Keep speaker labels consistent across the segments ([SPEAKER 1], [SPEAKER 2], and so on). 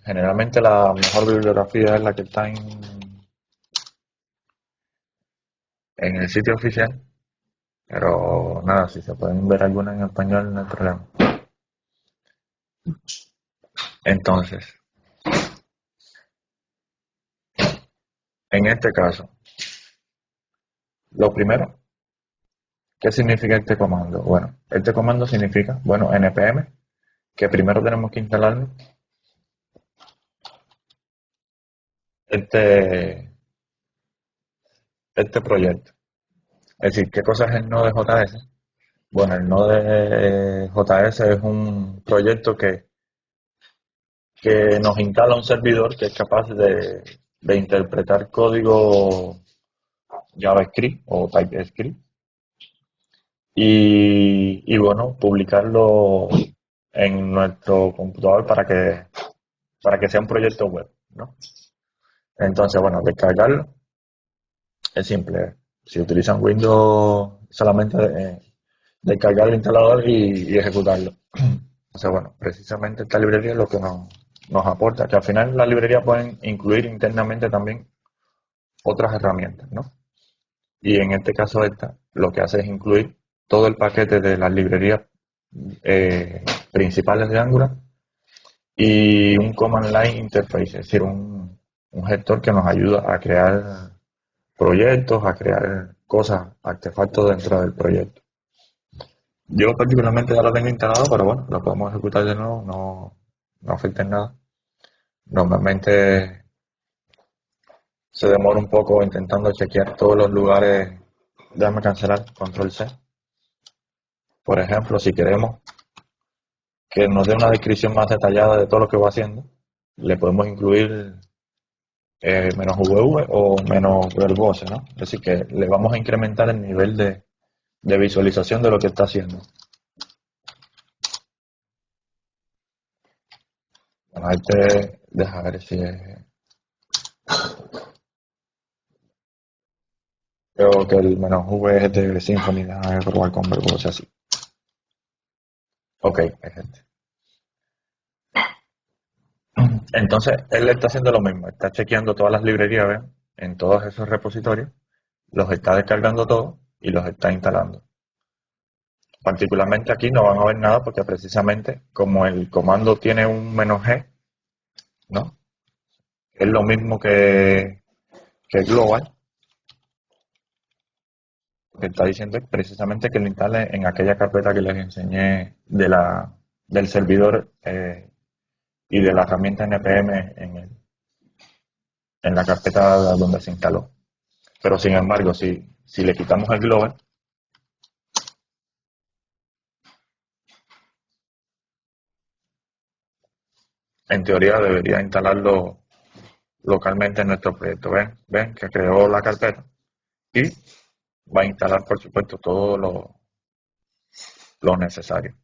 [SPEAKER 1] Generalmente la mejor bibliografía es la que está en el sitio oficial, pero nada, si se pueden ver alguna en español no hay problema. Entonces, en este caso, lo primero, ¿qué significa este comando? Bueno, este comando significa, bueno, npm, que primero tenemos que instalar este, este proyecto. Es decir, ¿qué cosa es el Node.js? Bueno, el Node.js es un proyecto que nos instala un servidor que es capaz de interpretar código JavaScript o TypeScript y bueno, publicarlo en nuestro computador para que sea un proyecto web, ¿no? Entonces, bueno, descargarlo es simple. Si utilizan Windows, solamente descargar el instalador y ejecutarlo. Entonces, bueno, precisamente esta librería es lo que nos aporta, que al final las librerías pueden incluir internamente también otras herramientas, ¿no? Y en este caso esta lo que hace es incluir todo el paquete de las librerías principales de Angular y un command line interface, es decir, un gestor que nos ayuda a crear proyectos, a crear cosas, artefactos dentro del proyecto. Yo particularmente ya lo tengo instalado, pero bueno, lo podemos ejecutar de nuevo, no afecta en nada. Normalmente se demora un poco intentando chequear todos los lugares. Déjame cancelar, control C. Por ejemplo, si queremos que nos dé una descripción más detallada de todo lo que va haciendo, le podemos incluir menos VV o menos verbose, ¿no? Es decir, que le vamos a incrementar el nivel de visualización de lo que está haciendo. Bueno, este, deja ver si es... Creo que el menos V es de Symfony, déjame probar con verbose así. Ok, es este. Entonces, él está haciendo lo mismo, está chequeando todas las librerías, ¿ven? En todos esos repositorios, los está descargando todos y los está instalando. Particularmente aquí no van a ver nada porque precisamente como el comando tiene un "-g", ¿no? Es lo mismo que global, lo que está diciendo es precisamente que lo instale en aquella carpeta que les enseñé del servidor y de la herramienta npm en la carpeta donde se instaló. Pero sin embargo, si le quitamos el global, en teoría debería instalarlo localmente en nuestro proyecto. ¿Ven? Que creó la carpeta y va a instalar, por supuesto, todo lo necesario.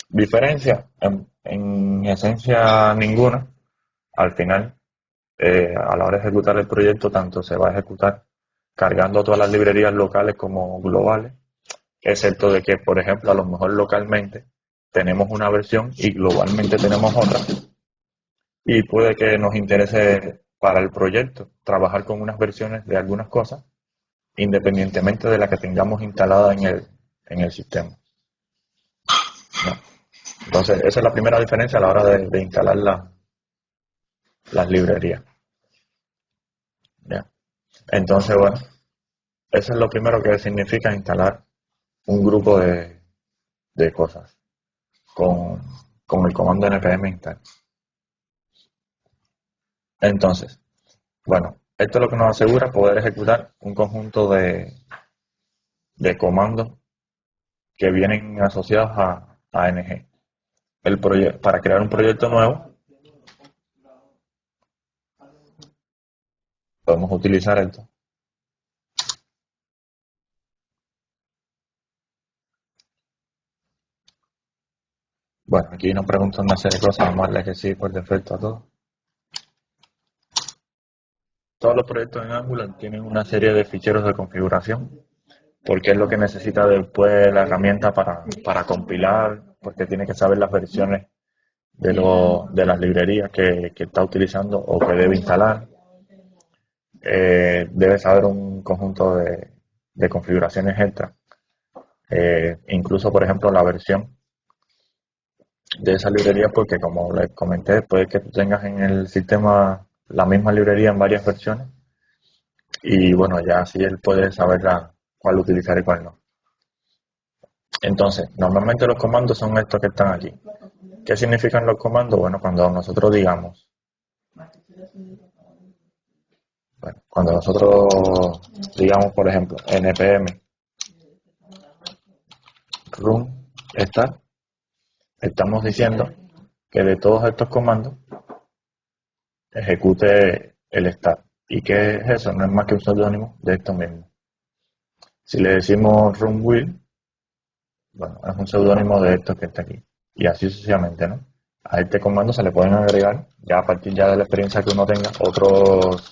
[SPEAKER 1] Diferencia, en esencia ninguna. Al final, a la hora de ejecutar el proyecto, tanto se va a ejecutar cargando todas las librerías locales como globales, excepto de que, por ejemplo, a lo mejor localmente tenemos una versión y globalmente tenemos otra, y puede que nos interese para el proyecto trabajar con unas versiones de algunas cosas, independientemente de la que tengamos instalada en el sistema, ¿no? Entonces, esa es la primera diferencia a la hora de instalar las librerías, ¿ya? Entonces, bueno, eso es lo primero que significa instalar un grupo de cosas con el comando npm install. Entonces, bueno, esto es lo que nos asegura poder ejecutar un conjunto de comandos que vienen asociados a ng. Para crear un proyecto nuevo, podemos utilizar esto. Bueno, aquí nos preguntan una serie de cosas, vamos a darle que sí por defecto a todo. Todos los proyectos en Angular tienen una serie de ficheros de configuración, porque es lo que necesita después la herramienta para compilar, porque tiene que saber las versiones de las librerías que está utilizando o que debe instalar. Debe saber un conjunto de configuraciones extra. Incluso, por ejemplo, la versión de esa librería, porque como les comenté, puede que tú tengas en el sistema la misma librería en varias versiones y bueno, ya así él puede saber cuál utilizar y cuál no. Entonces, normalmente los comandos son estos que están aquí. ¿Qué significan los comandos? Bueno, cuando nosotros digamos, cuando nosotros digamos, por ejemplo, npm run start, estamos diciendo que de todos estos comandos ejecute el start. ¿Y qué es eso? No es más que un seudónimo de esto mismo. Si le decimos run will, bueno, es un seudónimo de esto que está aquí. Y así sucesivamente, ¿no? A este comando se le pueden agregar, ya a partir ya de la experiencia que uno tenga, otros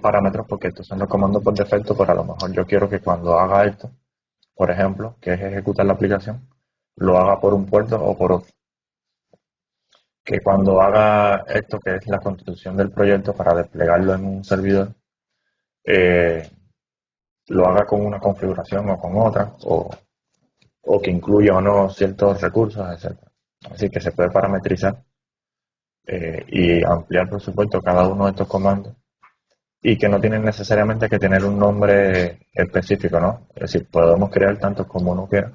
[SPEAKER 1] parámetros, porque estos son los comandos por defecto, pero a lo mejor yo quiero que cuando haga esto, por ejemplo, que es ejecutar la aplicación, lo haga por un puerto o por otro. Que cuando haga esto, que es la constitución del proyecto para desplegarlo en un servidor, eh, lo haga con una configuración o con otra, o que incluya o no ciertos recursos, etcétera. Así que se puede parametrizar y ampliar, por supuesto, cada uno de estos comandos y que no tienen necesariamente que tener un nombre específico, ¿no? Es decir, podemos crear tantos como uno quiera.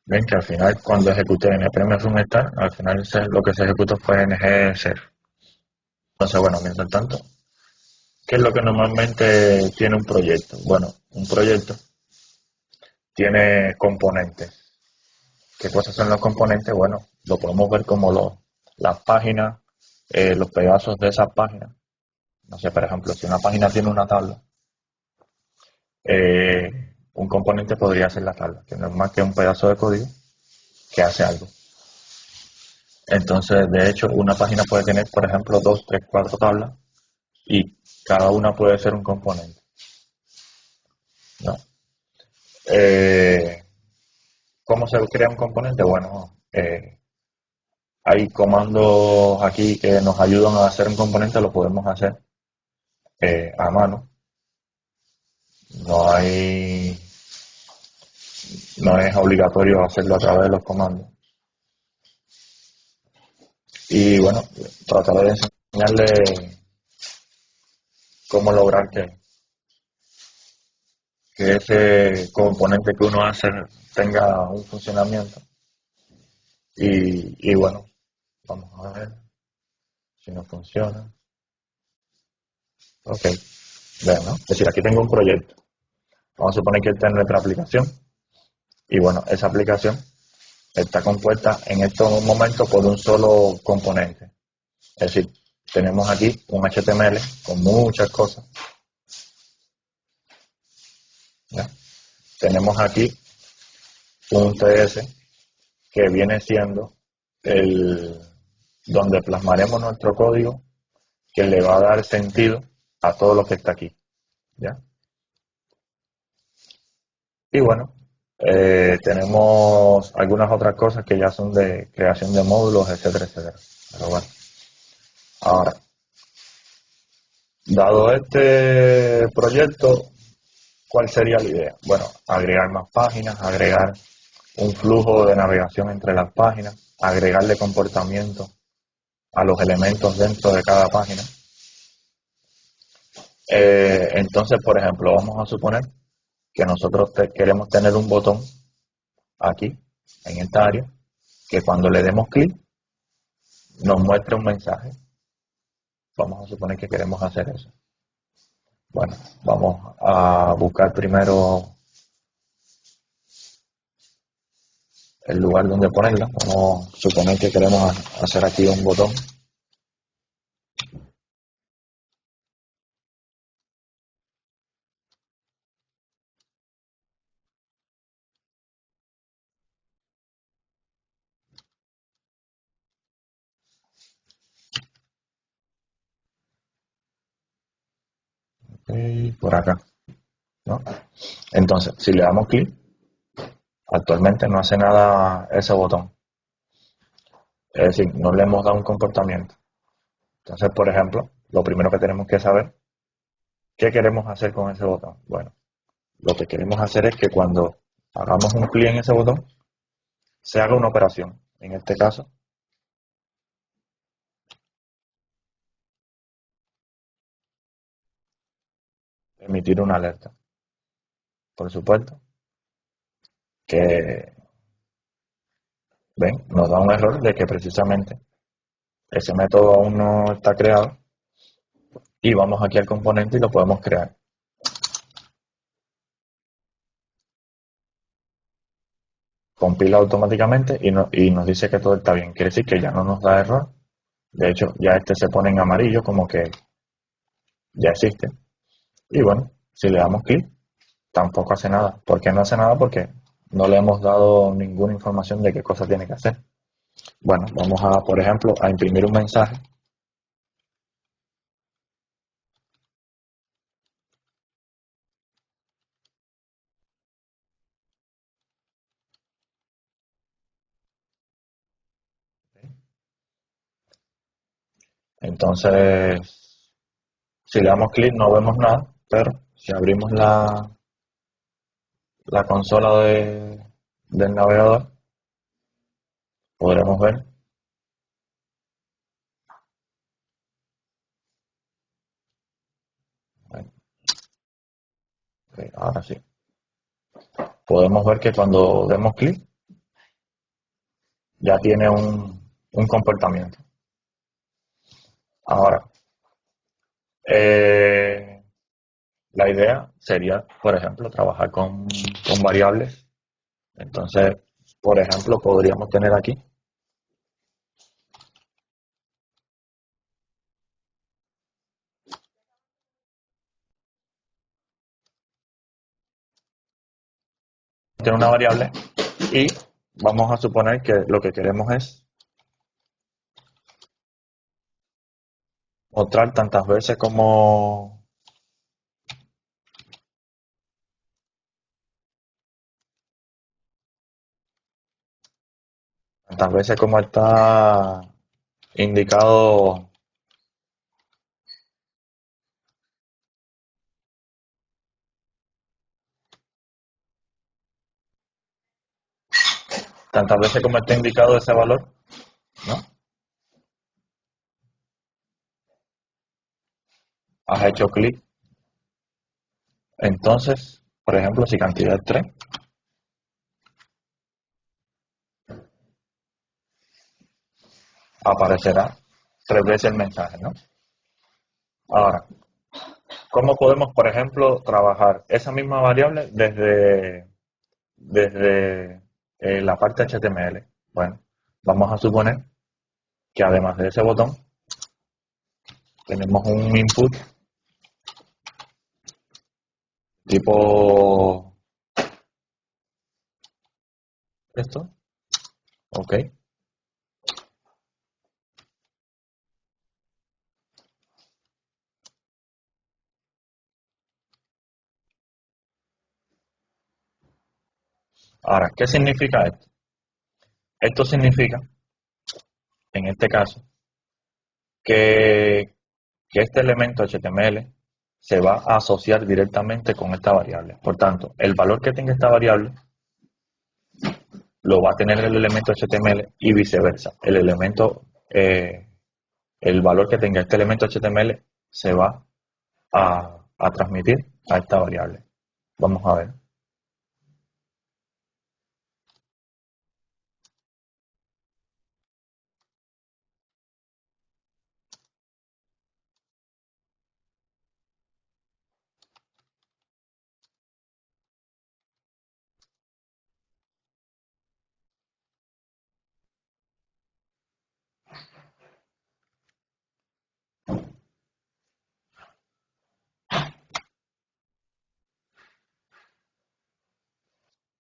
[SPEAKER 1] Ven que al final, cuando ejecuté npm runStart, al final lo que se ejecutó fue ng0. Entonces, bueno, mientras tanto, ¿qué es lo que normalmente tiene un proyecto? Bueno, un proyecto tiene componentes. ¿Qué cosas son los componentes? Bueno, lo podemos ver como las páginas, los pedazos de esas páginas. No sé, por ejemplo, si una página tiene una tabla, un componente podría ser la tabla, que no es más que un pedazo de código que hace algo. Entonces, de hecho, una página puede tener, por ejemplo, 2, 3, 4 tablas y cada una puede ser un componente, ¿no? Eh, ¿Cómo se crea un componente? Bueno, hay comandos aquí que nos ayudan a hacer un componente, lo podemos hacer a mano. No hay, no es obligatorio hacerlo a través de los comandos. Y bueno, trataré de enseñarle cómo lograr que ese componente que uno hace tenga un funcionamiento. Y bueno, vamos a ver si no funciona. Ok, vean, ¿no? Es decir, aquí tengo un proyecto. Vamos a suponer que esta es nuestra aplicación. Y bueno, esa aplicación está compuesta en estos momentos por un solo componente. Es decir, tenemos aquí un HTML con muchas cosas. ¿Ya? Tenemos aquí un TS que viene siendo el donde plasmaremos nuestro código que le va a dar sentido a todo lo que está aquí. ¿Ya? Y bueno, tenemos algunas otras cosas que ya son de creación de módulos, etcétera, etcétera. Pero bueno, ahora, dado este proyecto, ¿cuál sería la idea? Bueno, agregar más páginas, agregar un flujo de navegación entre las páginas, agregarle comportamiento a los elementos dentro de cada página. Entonces, por ejemplo, vamos a suponer que nosotros queremos tener un botón aquí, en esta área, que cuando le demos clic nos muestre un mensaje. Vamos a suponer que queremos hacer eso. Bueno, vamos a buscar primero el lugar donde ponerla. Vamos a suponer que queremos hacer aquí un botón. y por acá, ¿no? Entonces, si le damos clic, actualmente no hace nada ese botón. Es decir, no le hemos dado un comportamiento. Entonces, por ejemplo, lo primero que tenemos que saber, ¿qué queremos hacer con ese botón? Bueno, lo que queremos hacer es que cuando hagamos un clic en ese botón, se haga una operación. En este caso, emitir una alerta. Por supuesto que, ven, nos da un error de que precisamente ese método aún no está creado y vamos aquí al componente y lo podemos crear. Compila automáticamente y nos dice que todo está bien. Quiere decir que ya no nos da error. De hecho, ya este se pone en amarillo como que ya existe. Y bueno, si le damos clic, tampoco hace nada. ¿Por qué no hace nada? Porque no le hemos dado ninguna información de qué cosa tiene que hacer. Bueno, vamos a, por ejemplo, a imprimir un mensaje. Entonces, si le damos clic no vemos nada, pero si abrimos la consola del navegador, podremos ver. Ok, ahora sí. Podemos ver que cuando demos clic ya tiene un comportamiento. Ahora, eh, la idea sería, por ejemplo, trabajar con variables. Entonces, por ejemplo, podríamos tener aquí tener una variable y vamos a suponer que lo que queremos es mostrar tantas veces como está indicado, tantas veces como está indicado ese valor, ¿no? Has hecho clic. Entonces, por ejemplo, si cantidad es 3, aparecerá 3 veces el mensaje, ¿no? Ahora, ¿cómo podemos, por ejemplo, trabajar esa misma variable desde la parte HTML? Bueno, vamos a suponer que además de ese botón, tenemos un input tipo esto, ok. Ahora, ¿qué significa esto? Esto significa, en este caso, que, que este elemento HTML se va a asociar directamente con esta variable. Por tanto, el valor que tenga esta variable lo va a tener el elemento HTML y viceversa. El valor que tenga este elemento HTML se va a transmitir a esta variable. Vamos a ver.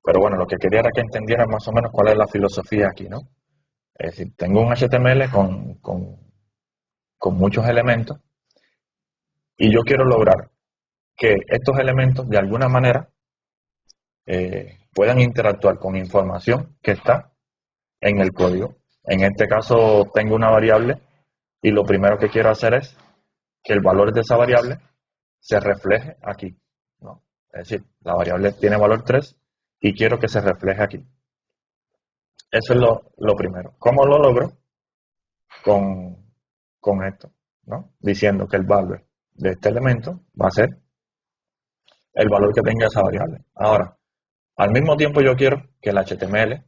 [SPEAKER 1] Pero bueno, lo que quería era que entendieran más o menos cuál es la filosofía aquí, ¿no? Es decir, tengo un HTML con muchos elementos y yo quiero lograr que estos elementos de alguna manera puedan interactuar con información que está en el código. En este caso tengo una variable y lo primero que quiero hacer es que el valor de esa variable se refleje aquí, ¿no? Es decir, la variable tiene valor 3 y quiero que se refleje aquí. Eso es lo primero. ¿Cómo lo logro? Con esto, ¿no? Diciendo que el valor de este elemento va a ser el valor que tenga esa variable. Ahora, al mismo tiempo yo quiero que el HTML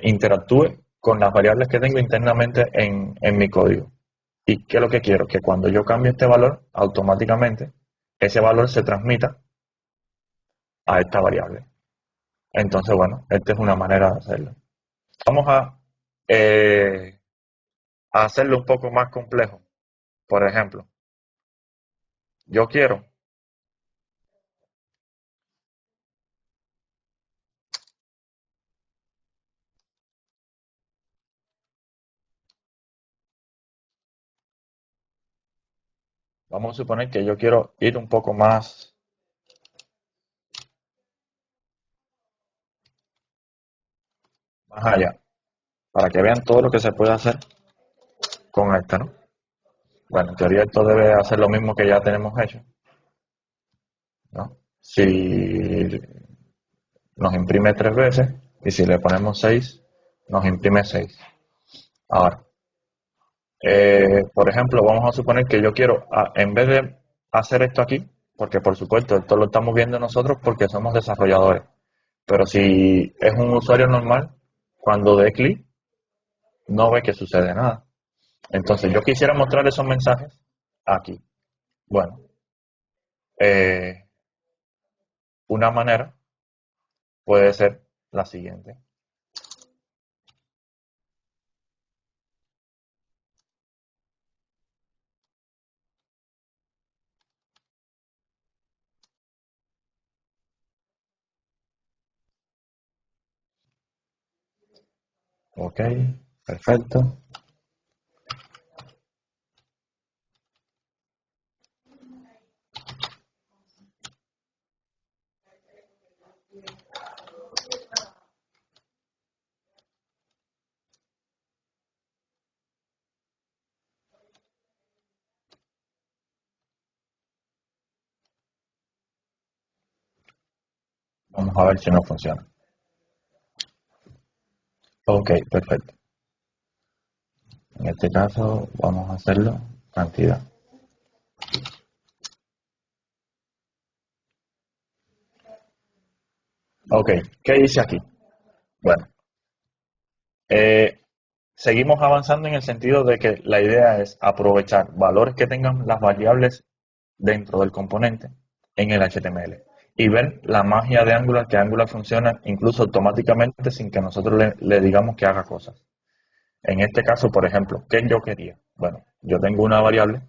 [SPEAKER 1] interactúe con las variables que tengo internamente en mi código. ¿Y qué es lo que quiero? Que cuando yo cambie este valor, automáticamente ese valor se transmita a esta variable. Entonces, bueno, esta es una manera de hacerlo. Vamos a hacerlo un poco más complejo. Por ejemplo, yo quiero vamos a suponer que yo quiero ir un poco más allá, para que vean todo lo que se puede hacer con esta, ¿no? Bueno, en teoría esto debe hacer lo mismo que ya tenemos hecho, ¿no? Si nos imprime 3 veces y si le ponemos 6, nos imprime 6. Ahora, por ejemplo, vamos a suponer que yo quiero, en vez de hacer esto aquí, porque por supuesto esto lo estamos viendo nosotros porque somos desarrolladores, pero si es un usuario normal, cuando dé clic, no ve que sucede nada. Entonces yo quisiera mostrar esos mensajes aquí. Bueno, eh, una manera puede ser la siguiente. Ok, perfecto. Vamos a ver si no funciona. Ok, perfecto. En este caso vamos a hacerlo cantidad. Ok, ¿qué dice aquí? Bueno, eh, seguimos avanzando en el sentido de que la idea es aprovechar valores que tengan las variables dentro del componente en el HTML y ver la magia de Angular, que Angular funciona incluso automáticamente sin que nosotros le digamos que haga cosas. En este caso, por ejemplo, ¿qué yo quería? Bueno, yo tengo una variable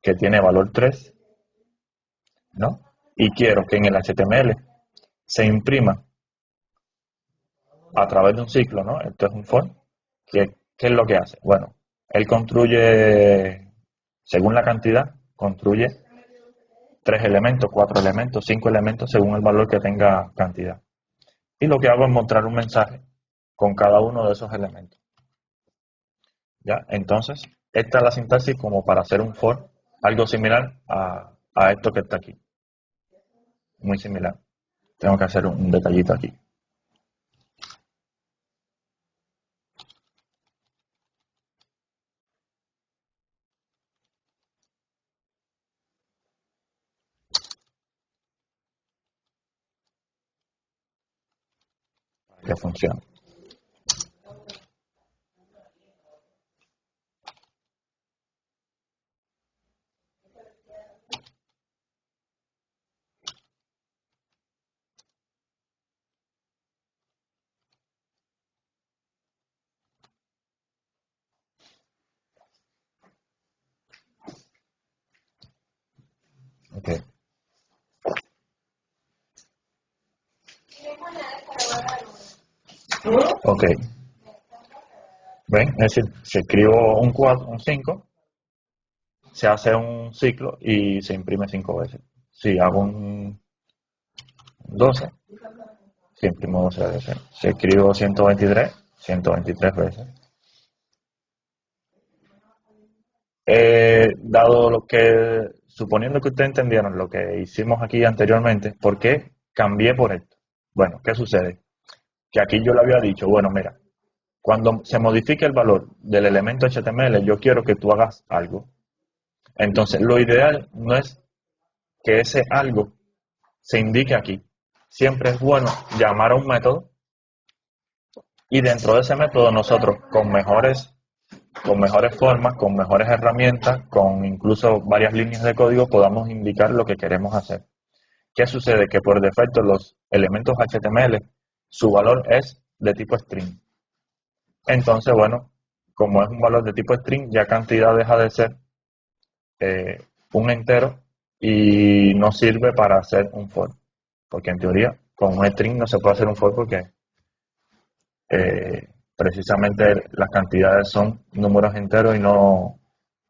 [SPEAKER 1] que tiene valor 3, ¿no? Y quiero que en el HTML se imprima a través de un ciclo, ¿no? Esto es un for. ¿Qué es lo que hace? Bueno, él construye, según la cantidad, construye 3 elementos, 4 elementos, 5 elementos, según el valor que tenga cantidad. Y lo que hago es mostrar un mensaje con cada uno de esos elementos. ¿Ya? Entonces, esta es la sintaxis como para hacer un for, algo similar a esto que está aquí. Muy similar. Tengo que hacer un detallito aquí. Para que funcione. Ok. Ok. ¿Ven? Es decir, si escribo un 4, un 5, se hace un ciclo y se imprime 5 veces. Si hago un 12, se imprimo 12 veces. Si escribo 123, 123 veces. Dado lo que, suponiendo que ustedes entendieron lo que hicimos aquí anteriormente, ¿por qué cambié por esto? Bueno, ¿qué sucede? Que aquí yo le había dicho, bueno, mira, cuando se modifique el valor del elemento HTML, yo quiero que tú hagas algo. Entonces, lo ideal no es que ese algo se indique aquí. Siempre es bueno llamar a un método y dentro de ese método nosotros con mejores formas, con mejores herramientas, con incluso varias líneas de código podamos indicar lo que queremos hacer. ¿Qué sucede? Que por defecto los elementos HTML, su valor es de tipo string. Entonces, bueno, como es un valor de tipo string, ya cantidad deja de ser un entero y no sirve para hacer un for. Porque en teoría, con un string no se puede hacer un for porque precisamente las cantidades son números enteros y no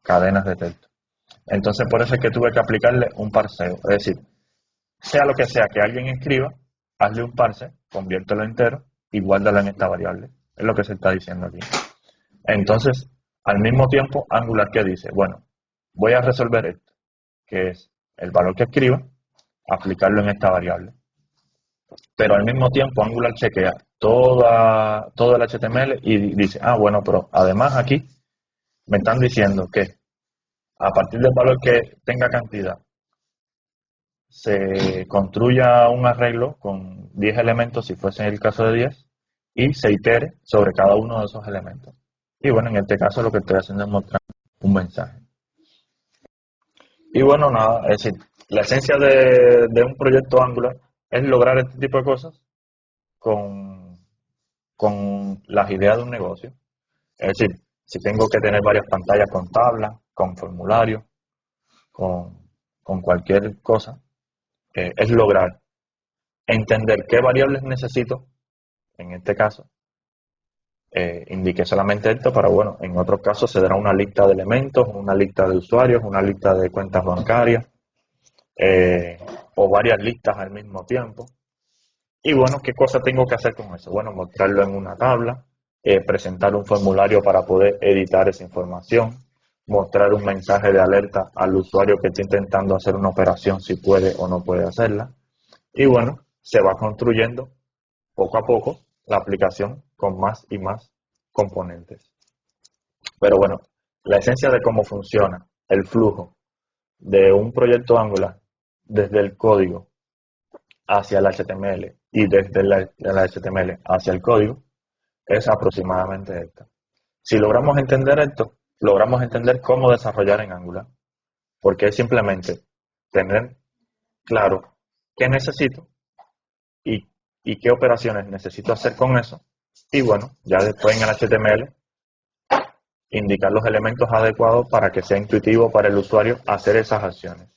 [SPEAKER 1] cadenas de texto. Entonces, por eso es que tuve que aplicarle un parseo. Es decir, sea lo que sea que alguien escriba, hazle un parse, conviértelo entero y guárdalo en esta variable. Es lo que se está diciendo aquí. Entonces, al mismo tiempo, Angular, ¿qué dice? Bueno, voy a resolver esto, que es el valor que escriba, aplicarlo en esta variable. Pero al mismo tiempo, Angular chequea todo el HTML y dice, ah, bueno, pero además aquí me están diciendo que a partir del valor que tenga cantidad, se construya un arreglo con 10 elementos, si fuese el caso de 10, y se itere sobre cada uno de esos elementos. Y bueno, en este caso lo que estoy haciendo es mostrar un mensaje. Y bueno, nada, es decir, la esencia de un proyecto Angular es lograr este tipo de cosas con las ideas de un negocio. Es decir, si tengo que tener varias pantallas con tablas, con formularios, con cualquier cosa, es lograr entender qué variables necesito, en este caso, indiqué solamente esto, pero bueno, en otros casos se dará una lista de elementos, una lista de usuarios, una lista de cuentas bancarias, o varias listas al mismo tiempo. Y bueno, ¿qué cosa tengo que hacer con eso? Bueno, mostrarlo en una tabla, presentar un formulario para poder editar esa información, mostrar un mensaje de alerta al usuario que está intentando hacer una operación si puede o no puede hacerla. Y bueno, se va construyendo poco a poco la aplicación con más y más componentes. Pero bueno, la esencia de cómo funciona el flujo de un proyecto Angular desde el código hacia el HTML y desde el HTML hacia el código es aproximadamente esta. Si logramos entender esto, logramos entender cómo desarrollar en Angular, porque es simplemente tener claro qué necesito y qué operaciones necesito hacer con eso, y bueno, ya después en el HTML indicar los elementos adecuados para que sea intuitivo para el usuario hacer esas acciones.